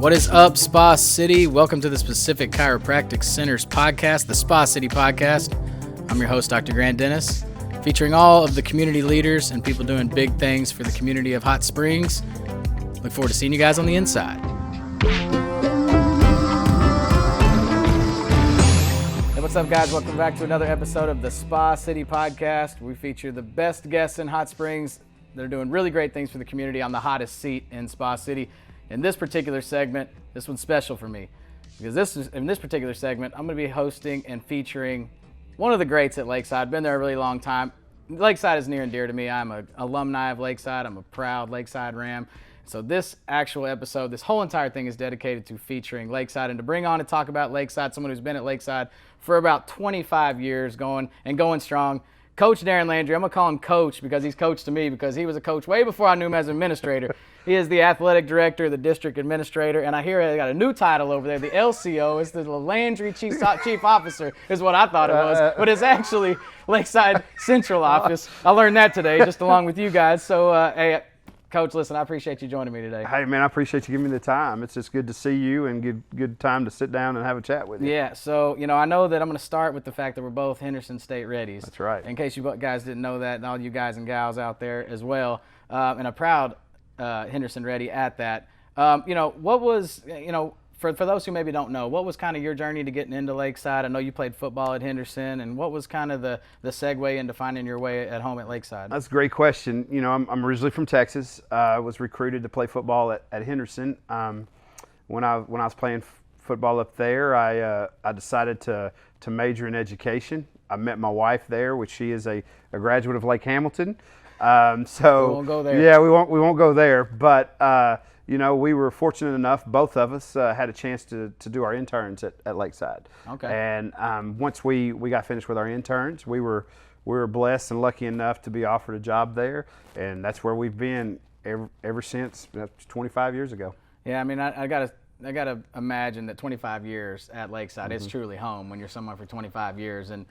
What is up, Spa City? Welcome to the Specific Chiropractic Center's podcast, the Spa City Podcast. I'm your host, Dr. Grant Dennis, featuring all of the community leaders and people doing big things for the community of Hot Springs. Look forward to seeing you guys on the inside. Hey, what's up, guys? Welcome back to another episode of the Spa City Podcast. We feature the best guests in Hot Springs. They're doing really great things for the community on the hottest seat in Spa City. In this particular segment, this one's special for me because in this particular segment, I'm going to be hosting and featuring one of the greats at Lakeside. Been there a really long time. Lakeside is near and dear to me. I'm an alumni of Lakeside. I'm a proud Lakeside Ram. So this actual episode, this whole entire thing is dedicated to featuring Lakeside and to bring on and talk about Lakeside, someone who's been at Lakeside for about 25 years going strong. Coach Darin Landry. I'm going to call him Coach because he's coach to me because he was a coach way before I knew him as an administrator. He is the athletic director, the district administrator, and I hear they got a new title over there, the LCO. It's the Landry Chief Officer is what I thought it was, but it's actually Lakeside Central Office. I learned that today just along with you guys. So, hey, Coach, listen, I appreciate you joining me today. Hey, man, I appreciate you giving me the time. It's just good to see you and good time to sit down and have a chat with you. Yeah, so, I know that I'm going to start with the fact that we're both Henderson State Reddies. That's right. In case you guys didn't know that, and all you guys and gals out there as well, and a proud Henderson Reddy at that. What was, for those who maybe don't know, what was kind of your journey to getting into Lakeside? I know you played football at Henderson, and what was kind of the segue into finding your way at home at Lakeside? That's a great question. I'm originally from Texas. I was recruited to play football at Henderson. When I was playing football up there, I decided to major in education. I met my wife there, which she is a graduate of Lake Hamilton. So we won't go there. Yeah, we won't go there, but we were fortunate enough, both of us had a chance to do our interns at Lakeside. Okay. And once we got finished with our interns, we were blessed and lucky enough to be offered a job there, and that's where we've been ever since. That's 25 years ago. Yeah, I mean, I gotta imagine that 25 years at Lakeside is truly home when you're somewhere for 25 years. And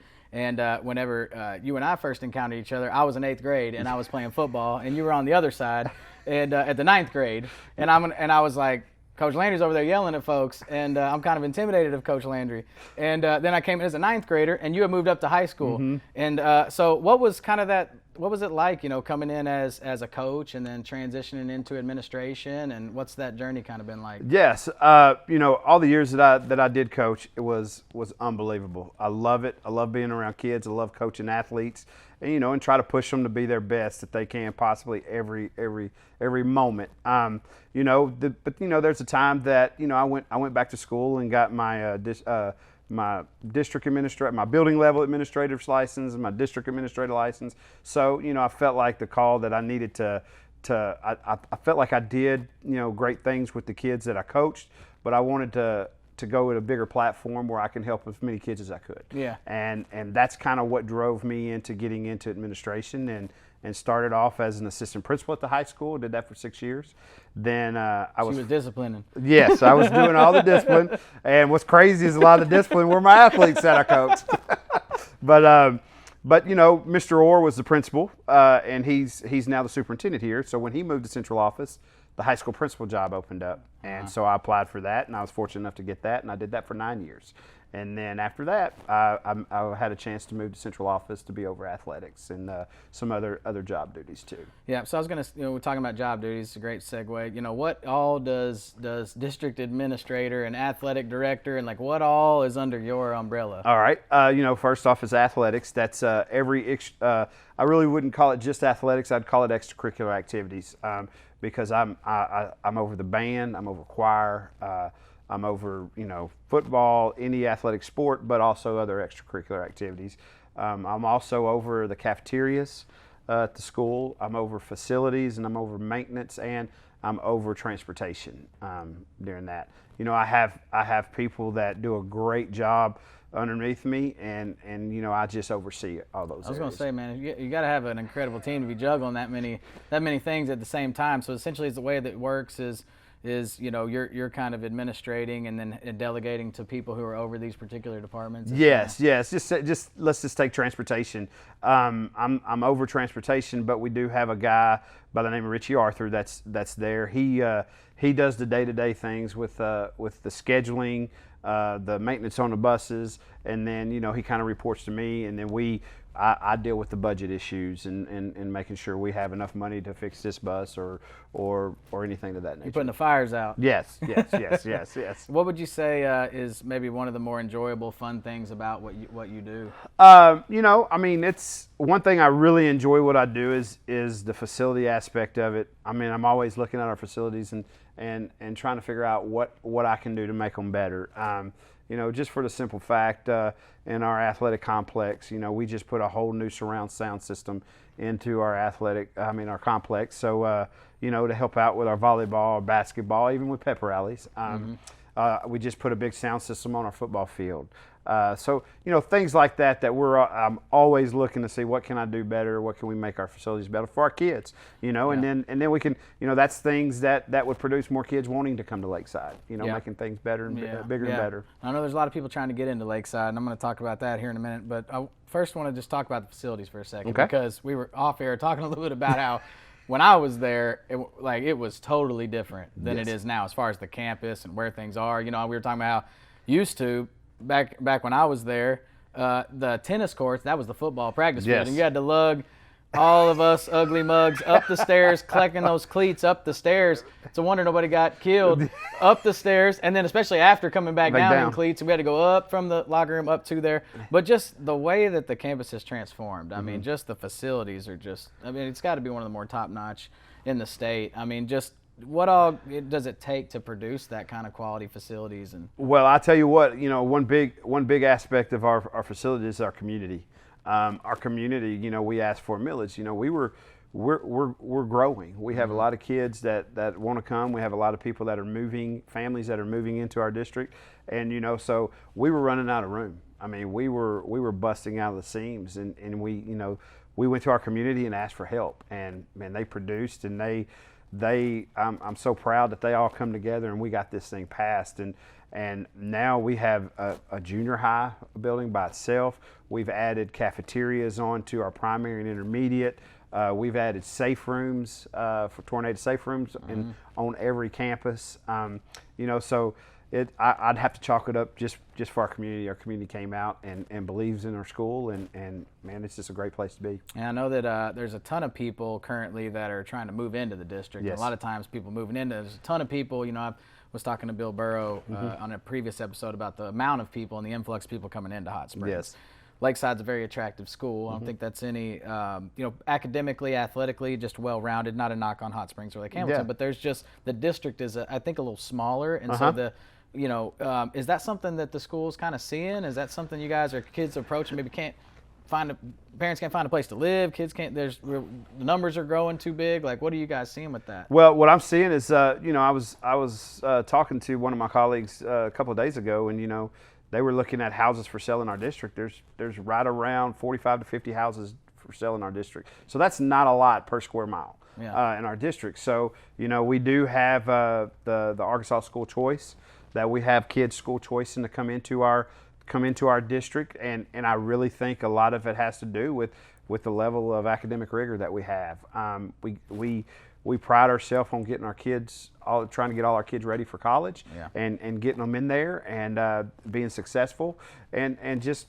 whenever you and I first encountered each other, I was in 8th grade and I was playing football, and you were on the other side, and at the 9th grade, and I was like, Coach Landry's over there yelling at folks, and I'm kind of intimidated of Coach Landry. And then I came in as a 9th grader, and you had moved up to high school. Mm-hmm. And so what was kind of that? What was it like, coming in as a coach and then transitioning into administration, and what's that journey kind of been like? Yes, all the years that I did coach, it was unbelievable. I love it. I love being around kids. I love coaching athletes, and try to push them to be their best that they can possibly every moment. There's a time that I went back to school and got my my district administrator, my building level administrator's license, and my district administrator license. So, I felt like the call that I needed I felt like I did, great things with the kids that I coached, but I wanted to go at a bigger platform where I can help as many kids as I could. Yeah. And that's kind of what drove me into getting into administration, and started off as an assistant principal at the high school. Did that for 6 years. Then She was disciplining. Yes, I was doing all the discipline. And what's crazy is a lot of the discipline were my athletes that I coached. But Mr. Orr was the principal, and he's now the superintendent here. So when he moved to central office, the high school principal job opened up. And so I applied for that, and I was fortunate enough to get that, and I did that for 9 years. And then after that, I had a chance to move to central office to be over athletics and some other job duties too. Yeah, so I was going to, we're talking about job duties. It's a great segue. What all does district administrator and athletic director, and what all is under your umbrella? All right. First off is athletics. That's I really wouldn't call it just athletics. I'd call it extracurricular activities because I'm over the band. I'm over choir. I'm over, football, any athletic sport, but also other extracurricular activities. I'm also over the cafeterias at the school. I'm over facilities, and I'm over maintenance, and I'm over transportation during that. I have people that do a great job underneath me, and I just oversee all those. I was going to say, man, you got to have an incredible team to be juggling that many things at the same time. So essentially, the way that it works is, is, you're kind of administrating and then delegating to people who are over these particular departments? Yes. Just let's just take transportation. I'm over transportation, but we do have a guy by the name of Richie Arthur that's there. He does the day-to-day things with the scheduling, the maintenance on the buses, and then he kind of reports to me, and then I deal with the budget issues and making sure we have enough money to fix this bus or anything of that nature. You're putting the fires out. Yes. What would you say is maybe one of the more enjoyable, fun things about what you do? It's one thing I really enjoy what I do is the facility aspect of it. I'm always looking at our facilities and trying to figure out what I can do to make them better. Just for the simple fact, in our athletic complex, we just put a whole new surround sound system into our complex. So, to help out with our volleyball, basketball, even with pep rallies. We just put a big sound system on our football field. So, things like that I'm always looking to see what can I do better, what can we make our facilities better for our kids, and then we can, that's things that would produce more kids wanting to come to Lakeside, making things better and bigger and better. I know there's a lot of people trying to get into Lakeside, and I'm going to talk about that here in a minute, but I first want to just talk about the facilities for a second, because we were off air talking a little bit about how when I was there, it was totally different than it is now as far as the campus and where things are. We were talking about how used to, back when I was there, the tennis courts, that was the football practice field, and you had to lug all of us ugly mugs up the stairs, collecting those cleats up the stairs. It's a wonder nobody got killed up the stairs, and then especially after coming back down in cleats, we had to go up from the locker room up to there. But just the way that the campus has transformed, just the facilities are it's got to be one of the more top-notch in the state. Just what all does it take to produce that kind of quality facilities? Well, I tell you what, one big aspect of our facility is our community. Our community, we ask for millage. We're growing. We have a lot of kids that want to come. We have a lot of people that are moving, families that are moving into our district, and so we were running out of room. We were busting out of the seams, and we went to our community and asked for help, and man, they produced, and I'm so proud that they all come together and we got this thing passed, and now we have a junior high building by itself. We've added cafeterias onto our primary and intermediate. We've added safe rooms for tornado safe rooms on every campus. So I'd have to chalk it up just for our community. Our community came out and believes in our school, and man, it's just a great place to be. And I know that there's a ton of people currently that are trying to move into the district. Yes. A lot of times people moving in, there's a ton of people. I was talking to Bill Burrow on a previous episode about the amount of people and the influx of people coming into Hot Springs. Yes. Lakeside's a very attractive school. I don't think that's any, academically, athletically, just well-rounded. Not a knock on Hot Springs or Lake Hamilton, but there's just the district is, I think, a little smaller, and so is that something that the school's kind of seeing? Is that something you guys or kids approaching? Maybe parents can't find a place to live. Kids can't. The numbers are growing too big. Like, what are you guys seeing with that? Well, what I'm seeing is, I was talking to one of my colleagues a couple of days ago, and they were looking at houses for sale in our district. There's right around 45 to 50 houses for sale in our district. So that's not a lot per square mile in our district. So we do have the Arkansas School Choice, that we have kids school choice and to come into our district, and I really think a lot of it has to do with the level of academic rigor that we have. We pride ourselves on getting our kids, trying to get all our kids ready for college, and getting them in there and being successful, and just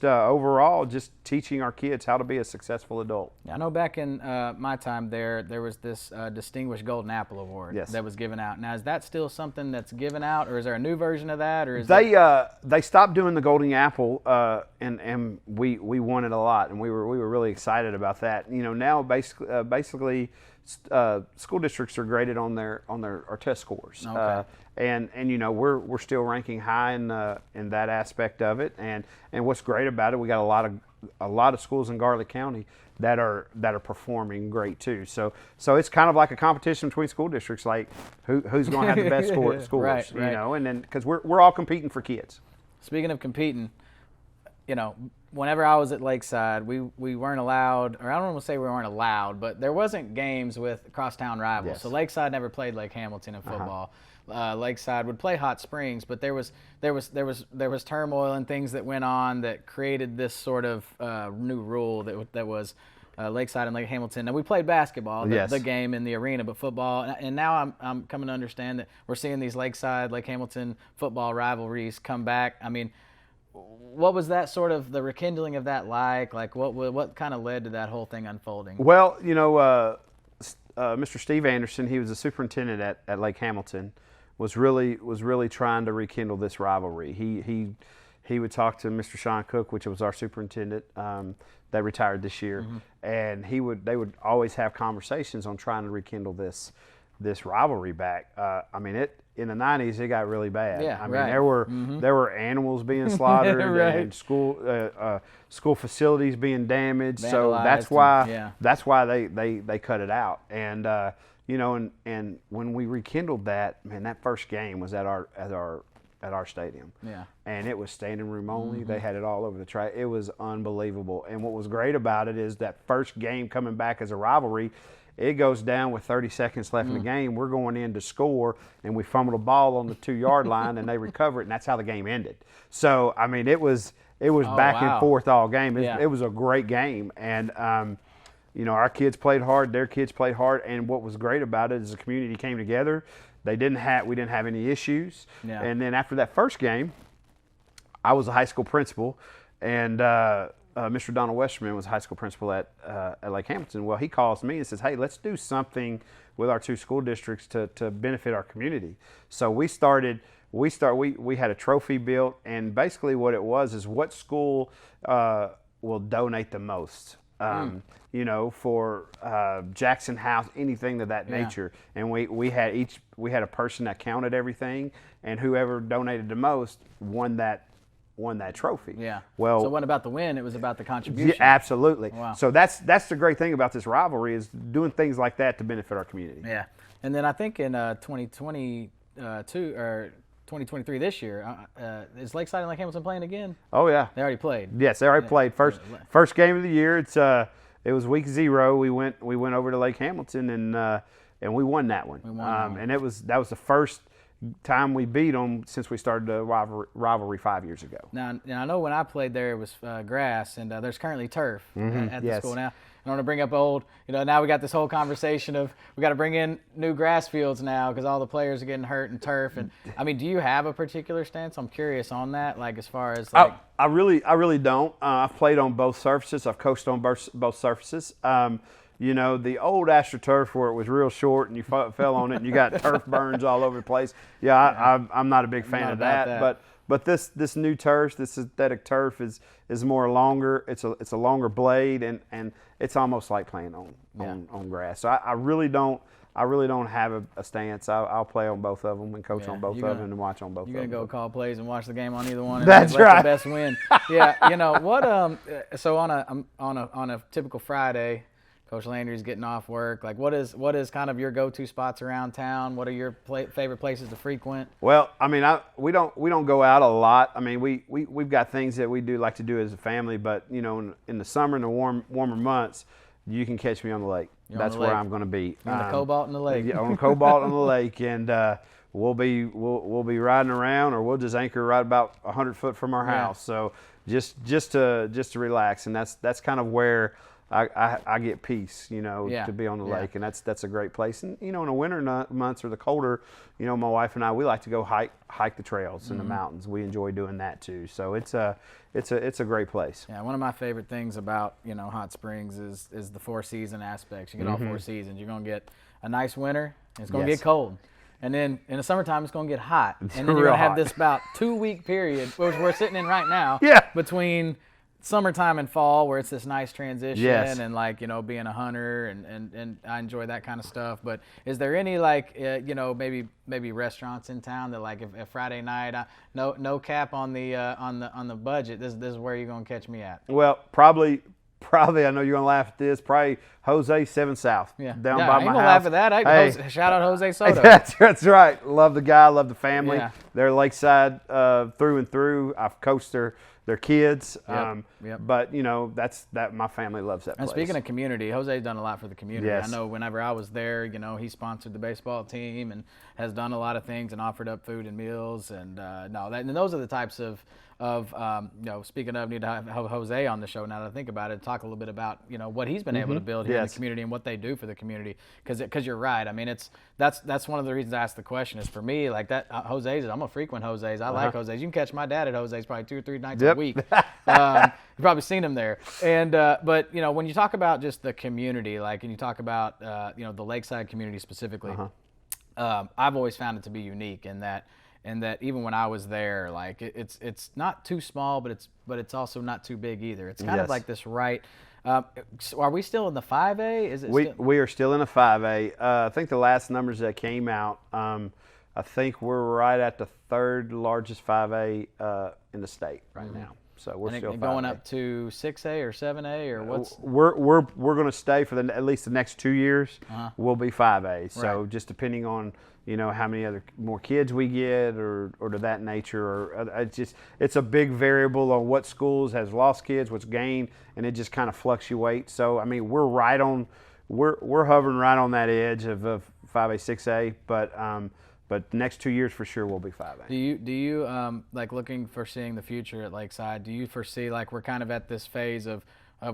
overall just teaching our kids how to be a successful adult. I know back in my time there was this Distinguished Golden Apple Award that was given out. Now, is that still something that's given out, or is there a new version of that? Or is they stopped doing the Golden Apple, and we won it a lot, and we were really excited about that. Now basically school districts are graded on our test scores. Okay. And we're still ranking high in that aspect of it, and what's great about it, we got a lot of schools in Garlic County that are performing great too. So it's kind of like a competition between school districts, like who's going to have the best scores, right. and then because we're all competing for kids. Speaking of competing, whenever I was at Lakeside, we weren't allowed, or I don't want to say we weren't allowed, but there wasn't games with crosstown rivals. Yes. So Lakeside never played Lake Hamilton in football. Lakeside would play Hot Springs, but there was turmoil and things that went on that created this sort of new rule that was Lakeside and Lake Hamilton. Now we played basketball, the game in the arena, but football. And now I'm coming to understand that we're seeing these Lakeside, Lake Hamilton football rivalries come back. I mean, what was that sort of the rekindling of that like? Like what kind of led to that whole thing unfolding? Well, Mr. Steve Anderson, he was the superintendent at Lake Hamilton, was really trying to rekindle this rivalry. He would talk to Mr. Sean Cook, which was our superintendent that retired this year, and they would always have conversations on trying to rekindle this rivalry back. I mean, in the 90s, it got really bad. Yeah, I mean, there were animals being slaughtered and school facilities being damaged. Vandalized, so that's why they cut it out. And and when we rekindled that, man, that first game was at our stadium. Yeah. And it was standing room only. They had it all over the track. It was unbelievable. And what was great about it is that first game coming back as a rivalry, it goes down with 30 seconds left in the game. We're going in to score, and we fumbled a ball on the 2-yard line, and they recover it, and that's how the game ended. So, I mean, it was back and forth all game. It was a great game. And, our kids played hard. Their kids played hard. And what was great about it is the community came together. We didn't have any issues. Yeah. And then after that first game, I was a high school principal, and Mr. Donald Westerman was a high school principal at Lake Hamilton. Well, he calls me and says, "Hey, let's do something with our 2 school districts to benefit our community." So we had a trophy built, and basically what it was is what school will donate the most. For Jackson House, anything of that nature. And we had a person that counted everything, and whoever donated the most won that trophy. Yeah. Well, so it wasn't about the win; it was about the contribution. Yeah, absolutely. Wow. So that's the great thing about this rivalry is doing things like that to benefit our community. Yeah. And then I think in 2022 or 2023 this year, is Lakeside and Lake Hamilton playing again? Oh yeah. They already played. Yes, they already played. First game of the year. It was week 0. We went over to Lake Hamilton and we won that one. And that was the first time we beat them since we started the rivalry 5 years ago. Now I know when I played there it was grass, and there's currently turf at the school now. I want to bring up now we got this whole conversation of we got to bring in new grass fields now because all the players are getting hurt in turf. And I mean, do you have a particular stance? I'm curious on that, like as far as like. I really don't. I've played on both surfaces. I've coached on both surfaces. The old AstroTurf where it was real short and you fell on it and you got turf burns all over the place. Yeah, I'm not a big fan of that. But this new turf, this synthetic turf is more longer. It's a longer blade and it's almost like playing on grass. So I really don't have a stance. I'll play on both of them and coach on both of them and watch on both of them. You're going to go call plays and watch the game on either one. That's let right. the best win. Yeah, what so on a typical Friday, Coach Landry's getting off work. Like, what is kind of your go-to spots around town? What are your favorite places to frequent? Well, I mean, we don't go out a lot. I mean, we've got things that we like to do as a family, but in the summer and the warmer months, you can catch me on the lake. That's where I'm going to be. On the Cobalt in the lake. Yeah, on Cobalt on the lake, and we'll be riding around, or we'll just anchor right about 100 foot from our house. So just to relax, and that's kind of where I get peace, to be on the lake, and that's a great place. And in the winter months or the colder, my wife and I, we like to go hike the trails in the mountains. We enjoy doing that too. So it's a great place. Yeah, one of my favorite things about Hot Springs is the 4-season aspects. You get all 4 seasons. You're gonna get a nice winter, and it's gonna get cold. And then in the summertime, it's going to get hot. And then you're going to have this about 2-week period, which we're sitting in right now, between summertime and fall, where it's this nice transition and being a hunter and I enjoy that kind of stuff. But is there any maybe restaurants in town that if Friday night, no cap on the budget, this is where you're going to catch me at? Well, probably probably, I know you're gonna laugh at this. Probably Jose 7 South. Yeah. Down yeah, by I ain't my gonna house. laugh at that. Hey, Shout out Jose Soto. that's right. Love the guy. Love the family. Yeah. They're Lakeside through and through. I've coached their kids. Yep. But that's my family loves that And place. speaking of community, Jose's done a lot for the community. Yes. I know whenever I was there, he sponsored the baseball team and has done a lot of things and offered up food and meals. And and those are the types of speaking of, need to have Jose on the show now that I think about it, talk a little bit about what he's been able to build here in the community and what they do for the community. Because you're right. I mean, that's one of the reasons I asked the question is for me, like that Jose's. I'm a frequent Jose's. I like Jose's. You can catch my dad at Jose's probably 2 or 3 nights a week. You've probably seen him there. And but when you talk about just the community, and you talk about the Lakeside community specifically, I've always found it to be unique in that even when I was there, it's not too small, but it's also not too big either. It's kind of like this right. So are we still in the 5A? Is it? We are still in the 5A. I think the last numbers that came out, I think we're right at the 3rd largest 5A in the state right now. So we're still 5A. Going up to 6A or 7A or what's? We're going to stay for at least the next 2 years. We'll be 5A. So just depending on how many more kids we get or to that nature, or it's a big variable on what schools has lost kids, what's gained, and it just kind of fluctuates. So I mean we're hovering right on that edge of 5A 6A, but next 2 years for sure we'll be 5A. Do you looking for seeing the future at Lakeside? Do you foresee we're kind of at this phase of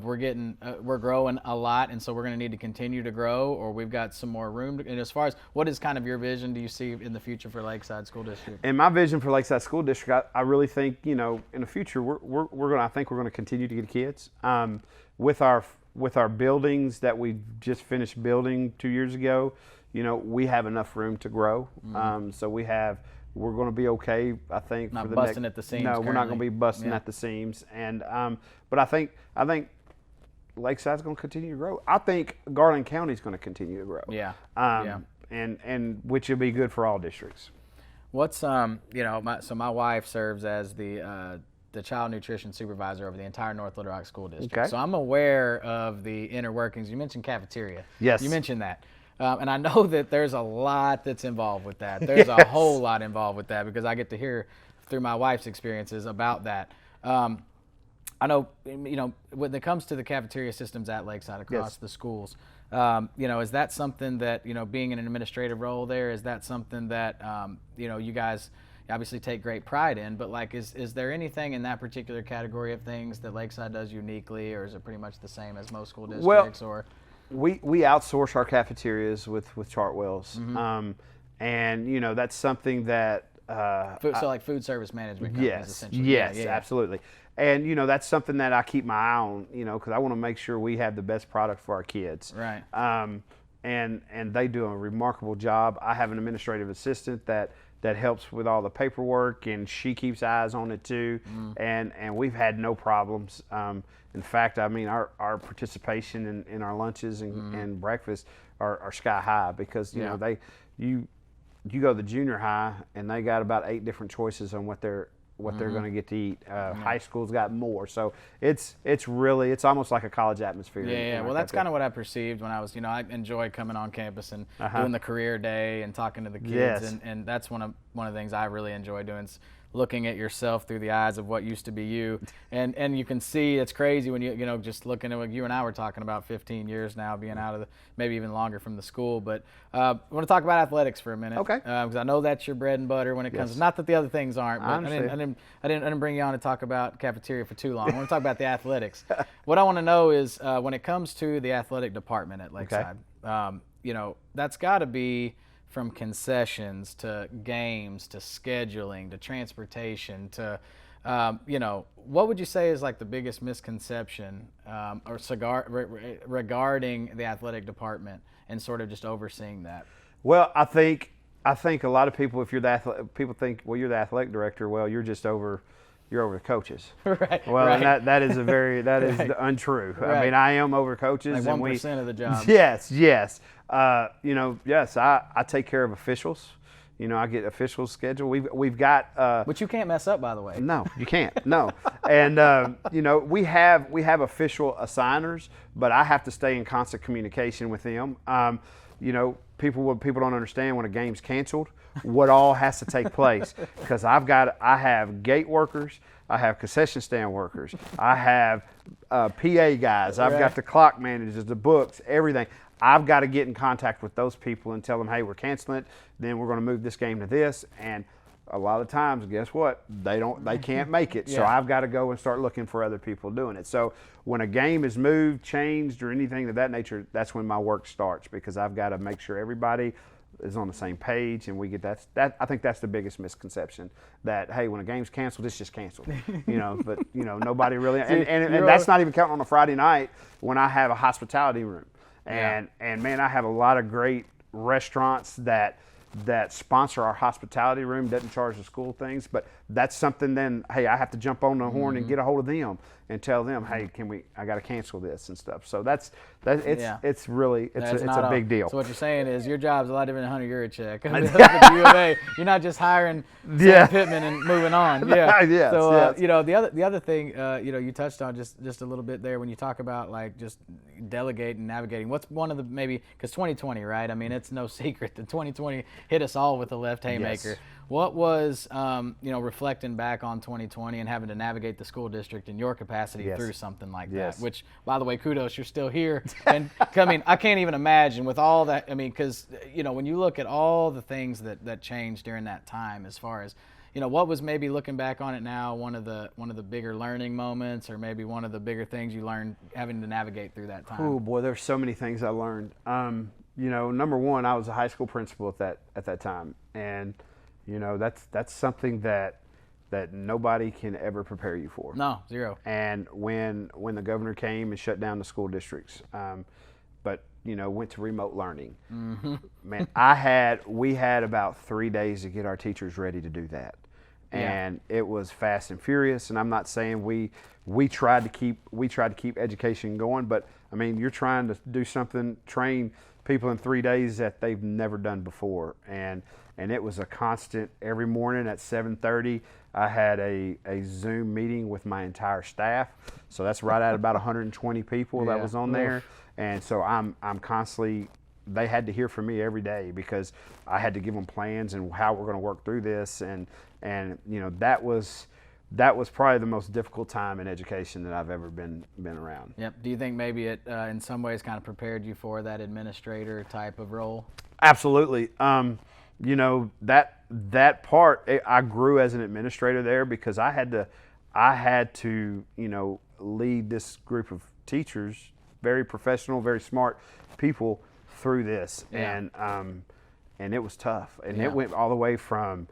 we're growing a lot, and so we're going to need to continue to grow, or we've got some more room? And as far as what is kind of your vision, do you see in the future for Lakeside School District? And my vision for Lakeside School District, I really think in the future we're going to continue to get kids with our buildings that we just finished building 2 years ago. We have enough room to grow. So we're going to be okay, I think. Not for the busting at the seams. No, we're not going to be busting at the seams. And but I think Lakeside's going to continue to grow. I think Garland County's going to continue to grow. Yeah. And which will be good for all districts. What's so my wife serves as the child nutrition supervisor over the entire North Little Rock School District. Okay. So I'm aware of the inner workings. You mentioned cafeteria. Yes. You mentioned that. And I know that there's a lot that's involved with that. There's a whole lot involved with that because I get to hear through my wife's experiences about that. I know, when it comes to the cafeteria systems at Lakeside across the schools, is that something that, being in an administrative role there, is that something that, you guys obviously take great pride in, but is there anything in that particular category of things that Lakeside does uniquely, or is it pretty much the same as most school districts? We outsource our cafeterias with Chartwell's, and that's something that food service management companies, yes, essentially. Yes, absolutely. And that's something that I keep my eye on, because I want to make sure we have the best product for our kids. Right. And they do a remarkable job. I have an administrative assistant that helps with all the paperwork, and she keeps eyes on it too. And we've had no problems. In fact, I mean, our participation in our lunches and breakfast are sky high because you go to the junior high and they got about 8 different choices on what they're going to get to eat. High school's got more, so it's almost like a college atmosphere. Yeah. Well, that's kind of what I perceived when I was, I enjoy coming on campus and doing the career day and talking to the kids, and that's one of the things I really enjoy doing. Is looking at yourself through the eyes of what used to be you, and you can see it's crazy when you just looking at what you and I were talking about 15 years now, being out of maybe even longer from the school. But I want to talk about athletics for a minute, okay? Because I know that's your bread and butter when it comes. Not that the other things aren't, but I didn't bring you on to talk about cafeteria for too long. I want to talk about the athletics. What I want to know is when it comes to the athletic department at Lakeside, that's got to be from concessions to games to scheduling to transportation to, what would you say is like the biggest misconception regarding the athletic department and sort of just overseeing that? Well, I think a lot of people, if you're people think, well, you're the athletic director. Well, you're over the coaches. Right. Well, right. And that is untrue. Right. I mean, I am over coaches. Like 1% of the job. Yes. Yes, I take care of officials. I get official schedule. We've got. Which you can't mess up, by the way. No, you can't. No, and we have official assigners, but I have to stay in constant communication with them. People don't understand when a game's canceled, what all has to take place, because I have gate workers, I have concession stand workers, I have PA guys, I've got the clock managers, the books, everything. I've got to get in contact with those people and tell them, hey, we're canceling it. Then we're going to move this game to this. And a lot of times, guess what? They can't make it. So I've got to go and start looking for other people doing it. So when a game is moved, changed, or anything of that nature, that's when my work starts, because I've got to make sure everybody is on the same page, and we get that. I think that's the biggest misconception, that hey, when a game's canceled, it's just canceled. But nobody really, and that's not even counting on a Friday night when I have a hospitality room. And man, I have a lot of great restaurants that sponsor our hospitality room, doesn't charge the school things, but that's something then, hey, I have to jump on the horn and get a hold of them and tell them, hey, I got to cancel this and stuff. So it's really a big deal. So what you're saying is your job's a lot different than Hunter Yurichek. At the U of A, you're not just hiring Sam Pittman and moving on. Yeah. So the other thing you touched on just a little bit there when you talk about like just delegating and navigating. What's one of the, maybe because 2020, right? I mean, it's no secret that 2020 hit us all with a left haymaker. Yes. What was, reflecting back on 2020 and having to navigate the school district in your capacity through something like that, which, by the way, kudos, you're still here. And I can't even imagine with all that, because, when you look at all the things that changed during that time, as far as, what was maybe looking back on it now, one of the bigger learning moments, or maybe one of the bigger things you learned having to navigate through that time? Oh, boy, there's so many things I learned. Number one, I was a high school principal at that time. And, that's something that nobody can ever prepare you for. No, zero. And when the governor came and shut down the school districts, but went to remote learning. Mm-hmm. Man, we had about 3 days to get our teachers ready to do that, and it was fast and furious. And I'm not saying we tried to keep education going, but I mean, you're trying to do something, train people in 3 days that they've never done before, and it was a constant. Every morning at 7:30, I had a Zoom meeting with my entire staff. So that's right at about 120 people that was on there. And so I'm constantly, they had to hear from me every day, because I had to give them plans and how we're going to work through this. And that was probably the most difficult time in education that I've ever been around. Yep. Do you think maybe it in some ways kind of prepared you for that administrator type of role? Absolutely. That part, I grew as an administrator there, because I had to lead this group of teachers, very professional, very smart people, through this. And it was tough. And it went all the way from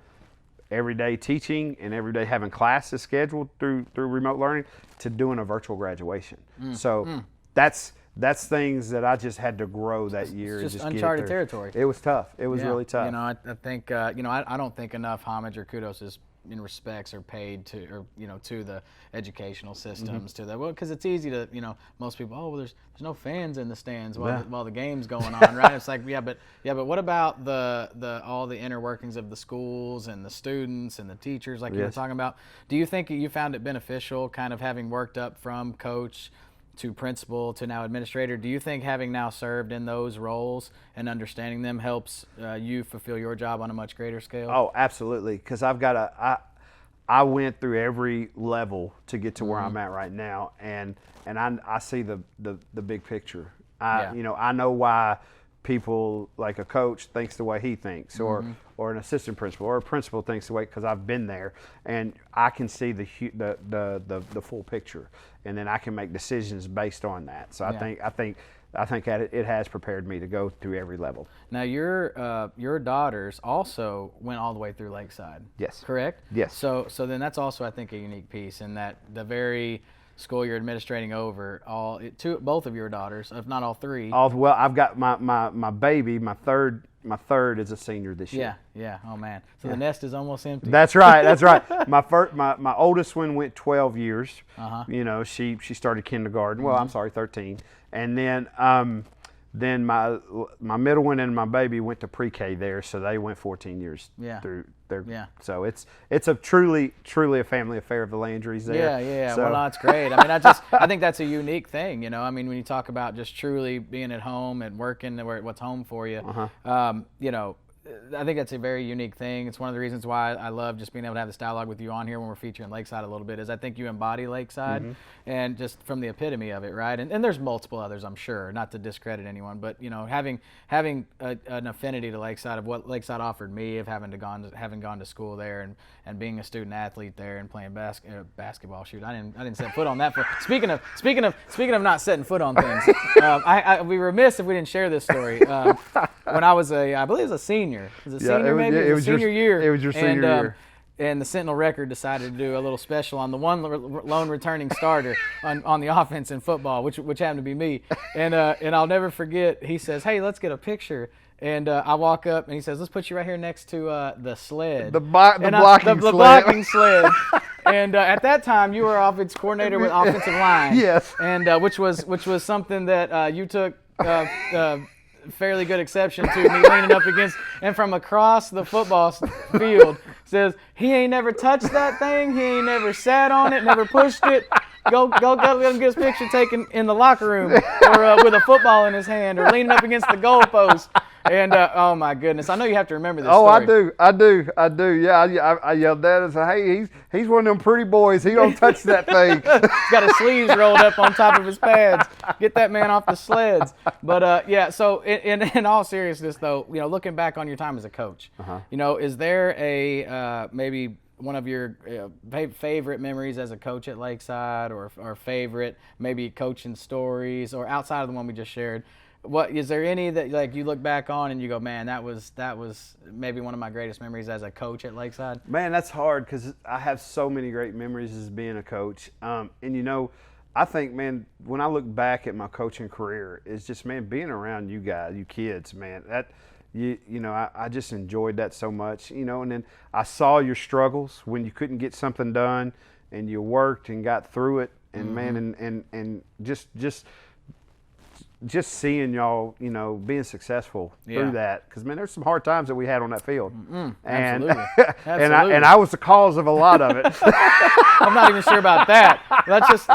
everyday teaching and everyday having classes scheduled through remote learning to doing a virtual graduation. That's things that I just had to grow that year. It's just uncharted territory. It was tough. It was really tough. I think I don't think enough homage or kudos is in respects are paid to the educational systems, to that. Well, because it's easy to most people, there's no fans in the stands while the game's going on, right? It's like but what about the all the inner workings of the schools and the students and the teachers, like you were talking about? Do you think you found it beneficial, kind of having worked up from coach to principal to now administrator? Do you think having now served in those roles and understanding them helps you fulfill your job on a much greater scale? Oh, absolutely. Because I went through every level to get to where I'm at right now, and I see the big picture. I know why people, like a coach thinks the way he thinks, or an assistant principal or a principal thinks the way, because I've been there, and I can see the full picture, and then I can make decisions based on that. So I think it has prepared me to go through every level. Now your daughters also went all the way through Lakeside. Yes. Correct? Yes. So then that's also, I think, a unique piece in that the very school you're administrating over, both of your daughters, if not all three. Well, I've got my baby, my third is a senior this year. Yeah. Oh man. So the nest is almost empty. That's right. My oldest one went 12 years. She started kindergarten. Well, I'm sorry, 13. And then Then my middle one and my baby went to pre-K there, so they went 14 years through there. Yeah. So it's a truly a family affair of the Landrys there. Yeah. So. Well, that's great. I mean, I think that's a unique thing. You know, I mean, when you talk about just truly being at home and working what's home for you, you know, I think that's a very unique thing. It's one of the reasons why I love just being able to have this dialogue with you on here when we're featuring Lakeside a little bit, is I think you embody Lakeside and just from the epitome of it, right? And there's multiple others, I'm sure, not to discredit anyone, but, you know, having an affinity to Lakeside, of what Lakeside offered me, of having gone to school there and being a student athlete there and playing basketball. Shoot, I didn't set foot on that. Speaking of not setting foot on things, I'd be remiss if we didn't share this story. When I was I believe it was a senior. It was a senior, maybe? It was senior year. It was your senior year. And the Sentinel Record decided to do a little special on the one lone returning starter on the offense in football, which happened to be me. And I'll never forget, he says, "Hey, let's get a picture." And I walk up, and he says, "Let's put you right here next to the sled." The blocking sled. And at that time, you were offense coordinator with offensive line. Yes. And which was something that you took fairly good exception to me leaning up against, and from across the football field says, "He ain't never touched that thing. He ain't never sat on it, never pushed it. Go let him get his picture taken in the locker room, or with a football in his hand, or leaning up against the goalpost." And oh my goodness, I know you have to remember this story. I do. Yeah, I yelled that and said, "Hey, he's one of them pretty boys. He don't touch that thing." He's got his sleeves rolled up on top of his pads. Get that man off the sleds. But yeah, so in all seriousness, though, you know, looking back on your time as a coach, you know, is there a maybe one of your favorite memories as a coach at Lakeside, or favorite maybe coaching stories, or outside of the one we just shared? What is there any that like you look back on and you go, man, that was maybe one of my greatest memories as a coach at Lakeside? Man, that's hard, because I have so many great memories as being a coach. And you know, I think, man, when I look back at my coaching career, it's just, man, being around you guys, you kids, man, that you know, I just enjoyed that so much, you know. And then I saw your struggles when you couldn't get something done, and you worked and got through it, and man, and just seeing y'all, you know, being successful through that, because man, there's some hard times that we had on that field, and Absolutely. and I was the cause of a lot of it. I'm not even sure about that. That's just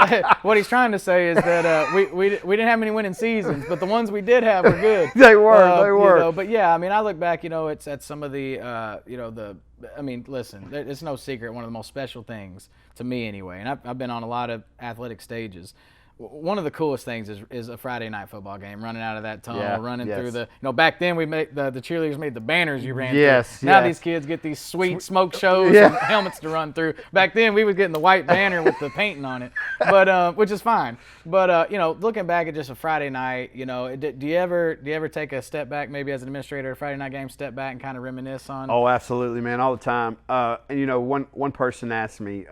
what he's trying to say, is that we didn't have many winning seasons, but the ones we did have were good. They were. You know, but yeah, I mean, I look back, you know, it's at some of the you know, I mean, listen, it's no secret, one of the most special things to me anyway, and I've been on a lot of athletic stages. One of the coolest things is a Friday night football game, running out of that tunnel, running through the, you know, back then we made the cheerleaders made the banners you ran through. Now these kids get these sweet smoke shows and helmets to run through. Back then we was getting the white banner with the painting on it, but which is fine. But you know, looking back at just a Friday night, you know, do you ever take a step back, maybe as an administrator, a Friday night game, step back and kind of reminisce on? Oh, absolutely, man, all the time. And you know, one person asked me.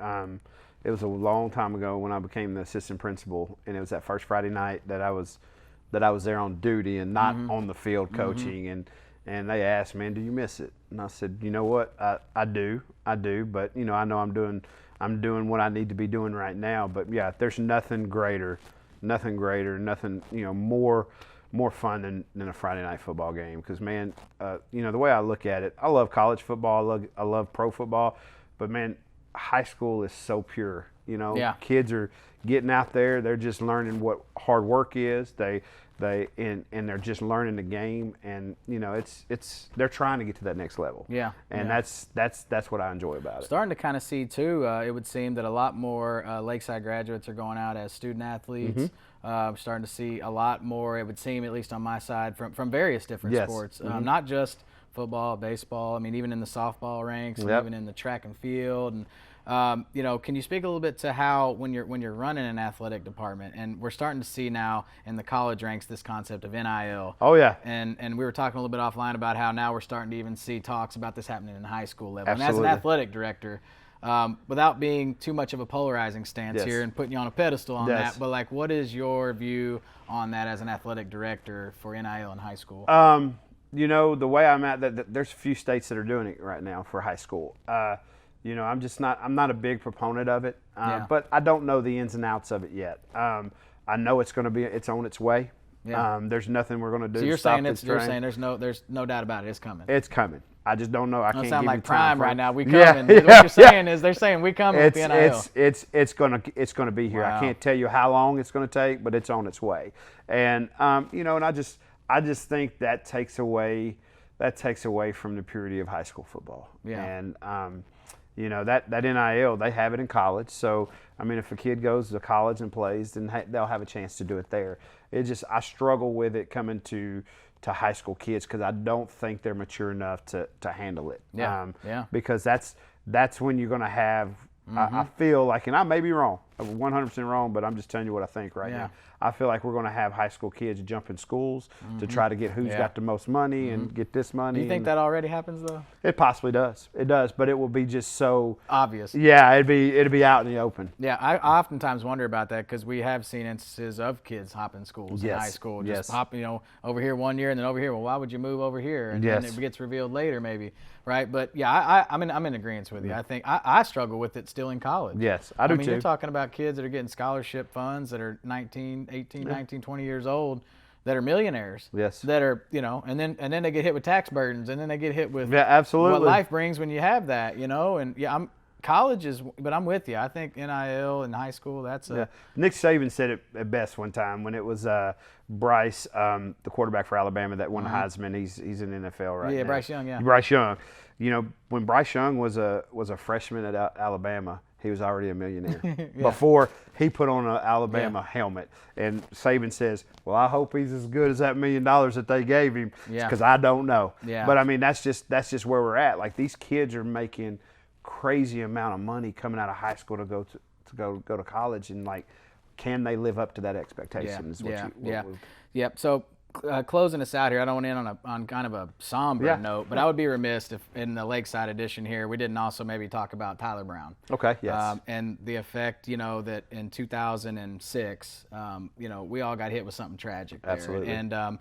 It was a long time ago when I became the assistant principal, and it was that first Friday night that I was there on duty and not on the field coaching, and they asked, "Man, do you miss it?" And I said, "You know what, I do, but you know, I know I'm doing what I need to be doing right now. But yeah, there's nothing greater, nothing you know, more fun than a Friday night football game, because man, you know, the way I look at it, I love college football, I love pro football, but man, high school is so pure, you know. Kids are getting out there, they're just learning what hard work is, and they're just learning the game, and you know, it's they're trying to get to that next level, and that's what I enjoy about it. Starting to kind of see too, it would seem that a lot more Lakeside graduates are going out as student athletes. Starting to see a lot more, it would seem, at least on my side, from various different sports, not just football, baseball. I mean, even in the softball ranks, and even in the track and field. And you know, can you speak a little bit to how, when you're running an athletic department, and we're starting to see now in the college ranks this concept of NIL. Oh yeah. And we were talking a little bit offline about how now we're starting to even see talks about this happening in the high school level. Absolutely. And as an athletic director, without being too much of a polarizing stance here and putting you on a pedestal on that, but like, what is your view on that as an athletic director for NIL in high school? You know, the way I'm at, that there's a few states that are doing it right now for high school. You know, I'm not a big proponent of it, but I don't know the ins and outs of it yet. I know it's on its way. Yeah. There's nothing we're going to do. So you're to stop saying this you're train. saying there's no doubt about it. It's coming. It's coming. I just don't know. I Don't can't sound give like you time prime frame. right now. We Yeah, coming. What you're saying is they're saying we coming with the NIL. It's gonna be here. Wow. I can't tell you how long it's gonna take, but it's on its way. And and I just think that takes away from the purity of high school football. Yeah. And that NIL, they have it in college. So I mean, if a kid goes to college and plays, then they'll have a chance to do it there. I struggle with it coming to high school kids because I don't think they're mature enough to handle it. Yeah. Because that's when you're going to have. I feel like, and I may be wrong, I'm 100% wrong, but I'm just telling you what I think right now. I feel like we're going to have high school kids jumping schools to try to get who's got the most money and get this money. Do you think that already happens though? It possibly does. It does, but it will be just so obvious. Yeah, it'd be out in the open. Yeah, I oftentimes wonder about that because we have seen instances of kids hopping schools in high school, just hopping, over here one year and then over here. Well, why would you move over here? And then it gets revealed later, maybe, right? But yeah, I'm in agreement with you. I think I struggle with it still in college. Yes, I do too. You're talking about kids that are getting scholarship funds that are 19, 20 years old, that are millionaires. Yes. That are, and then they get hit with tax burdens, and then they get hit with absolutely what life brings when you have that, and but I'm with you. I think NIL in high school, that's Nick Saban said it best one time when it was Bryce, the quarterback for Alabama that won the Heisman. He's in the NFL right now. Yeah, Bryce Young, yeah. Bryce Young. When Bryce Young was a freshman at Alabama, he was already a millionaire before he put on an Alabama helmet. And Saban says, well, I hope he's as good as that $1 million that they gave him, because I don't know. Yeah. But I mean, that's just where we're at. Like, these kids are making crazy amount of money coming out of high school to go to college, and like, can they live up to that expectation? Yep. So closing us out here, I don't want to end on kind of a somber note, but I would be remiss if in the Lakeside edition here we didn't also maybe talk about Tyler Brown. Okay. Yes. And the effect, that in 2006, we all got hit with something tragic there. Absolutely. And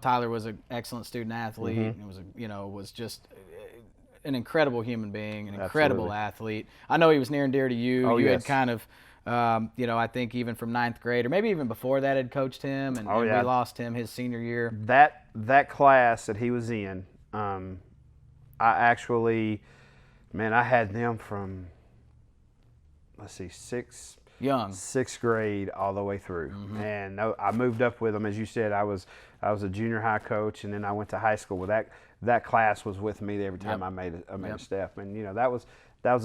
Tyler was an excellent student athlete. And was just an incredible human being, an incredible athlete. I know he was near and dear to you. Oh, you had kind of, I think even from 9th grade, or maybe even before that, had coached him, and we lost him his senior year. That class that he was in, I actually, I had them from, sixth grade all the way through, and I moved up with them. As you said, I was a junior high coach, and then I went to high school. Well, that class was with me every time I made a step, and that was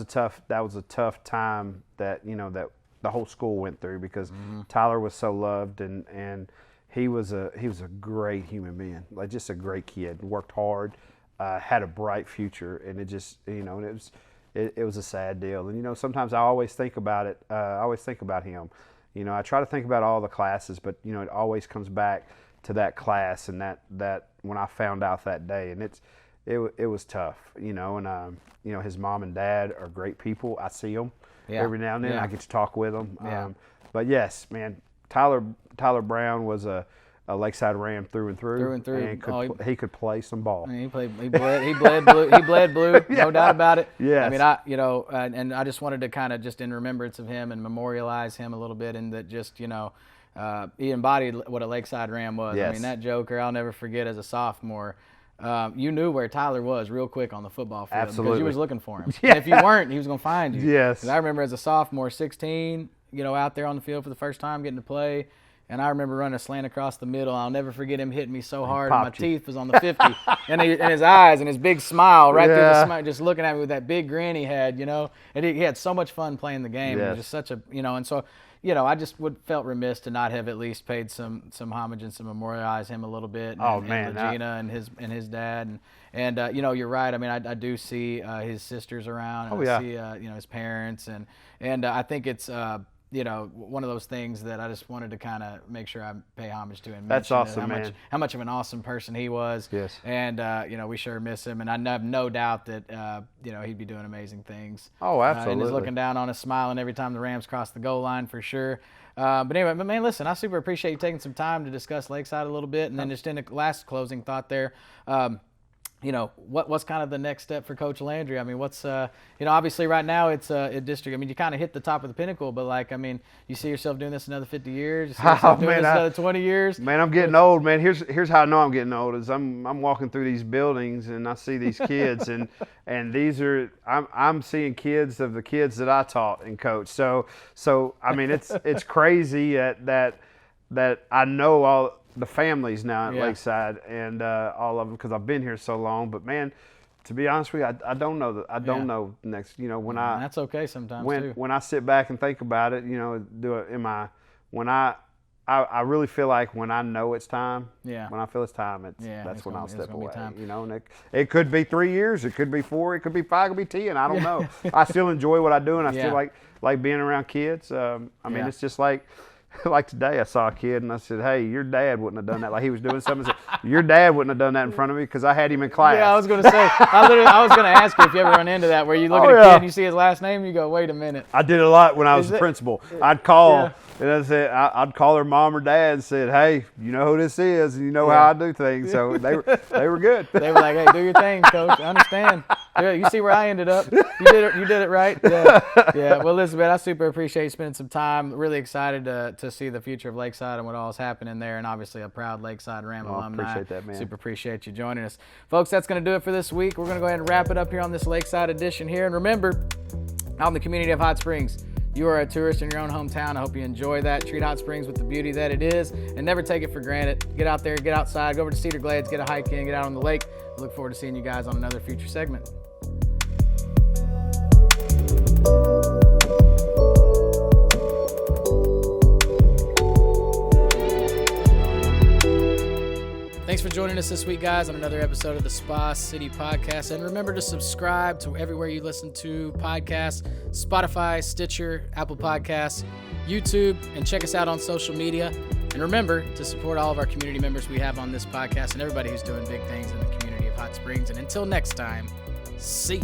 a tough time that that the whole school went through, because Tyler was so loved, and he was a great human being, like just a great kid, worked hard, had a bright future, and it just it was a sad deal. And sometimes I always think about it. I always think about him. I try to think about all the classes, but it always comes back to that class, and that when I found out that day, and it was tough. And his mom and dad are great people. I see them every now and then. I get to talk with them. But yes, man, Tyler Brown was a Lakeside Ram through and through. And he could play some ball. He bled blue. No doubt about it. Yes. And I just wanted to kind of just in remembrance of him and memorialize him a little bit, and that just he embodied what a Lakeside Ram was. Yes. I mean, that joker, I'll never forget, as a sophomore. You knew where Tyler was real quick on the football field. Absolutely. Because you was looking for him. And if you weren't, he was going to find you. Yes. And I remember as a sophomore, 16, out there on the field for the first time, getting to play. And I remember running a slant across the middle. I'll never forget him hitting me so hard, and my teeth was on the 50. and his eyes and his big smile right through the smile, just looking at me with that big grin he had, And he had so much fun playing the game. It was just such a, and so, I just felt remiss to not have at least paid some homage and some memorialize him a little bit. And Regina and his dad. And you're right. I mean, I do see his sisters around, and I see, his parents. And I think it's, one of those things that I just wanted to kind of make sure I pay homage to and That's awesome, man. How much of an awesome person he was. Yes. And, we sure miss him. And I have no doubt that, he'd be doing amazing things. Oh, absolutely. And he's looking down on us, smiling every time the Rams cross the goal line, for sure. But anyway, man, listen, I super appreciate you taking some time to discuss Lakeside a little bit. And then just in the last closing thought there, what's kind of the next step for Coach Landry? I mean, what's obviously right now it's a district. I mean, you kind of hit the top of the pinnacle, but you see yourself doing this another 50 years? You see yourself doing this another 20 years? Man, I'm getting old, man. Here's how I know I'm getting old is I'm walking through these buildings and I see these kids and these are I'm seeing kids of the kids that I taught and coached. So I mean it's crazy that I know all the families now at Lakeside and all of them because I've been here so long. But man, to be honest with you, I don't know that I don't know next. That's okay sometimes when I sit back and think about it, I really feel like when I know it's time. Yeah. When I feel it's time, that's when I'll step away. And it could be 3 years, it could be 4, it could be 5, it could be 10. I don't know. I still enjoy what I do, and I still like being around kids. I mean, it's just like today I saw a kid and I said, hey, your dad wouldn't have done that. Like he was doing something. I said, your dad wouldn't have done that in front of me because I had him in class. Yeah, I was going to say, I was going to ask you if you ever run into that where you look at a kid and you see his last name and you go, wait a minute. I did it a lot when I was the principal. I'd call and I'd call their mom or dad and said, hey, you know who this is and you know how I do things. So they were good. They were like, hey, do your thing, coach. I understand. You see where I ended up. You did it right. Yeah. Well, listen, man, I super appreciate you spending some time. Really excited to see the future of Lakeside and what all is happening there, and obviously a proud Lakeside Ram alumni. Appreciate that, man. Super appreciate you joining us. Folks, that's going to do it for this week. We're going to go ahead and wrap it up here on this Lakeside edition here. And remember, out in the community of Hot Springs, you are a tourist in your own hometown. I hope you enjoy that. Treat Hot Springs with the beauty that it is, and never take it for granted. Get out there, get outside, go over to Cedar Glades, get a hike in, get out on the lake. I look forward to seeing you guys on another future segment. Thanks for joining us this week, guys, on another episode of the Spa City Podcast. And remember to subscribe to everywhere you listen to podcasts, Spotify, Stitcher, Apple Podcasts, YouTube, and check us out on social media. And remember to support all of our community members we have on this podcast and everybody who's doing big things in the community of Hot Springs. And until next time, see you.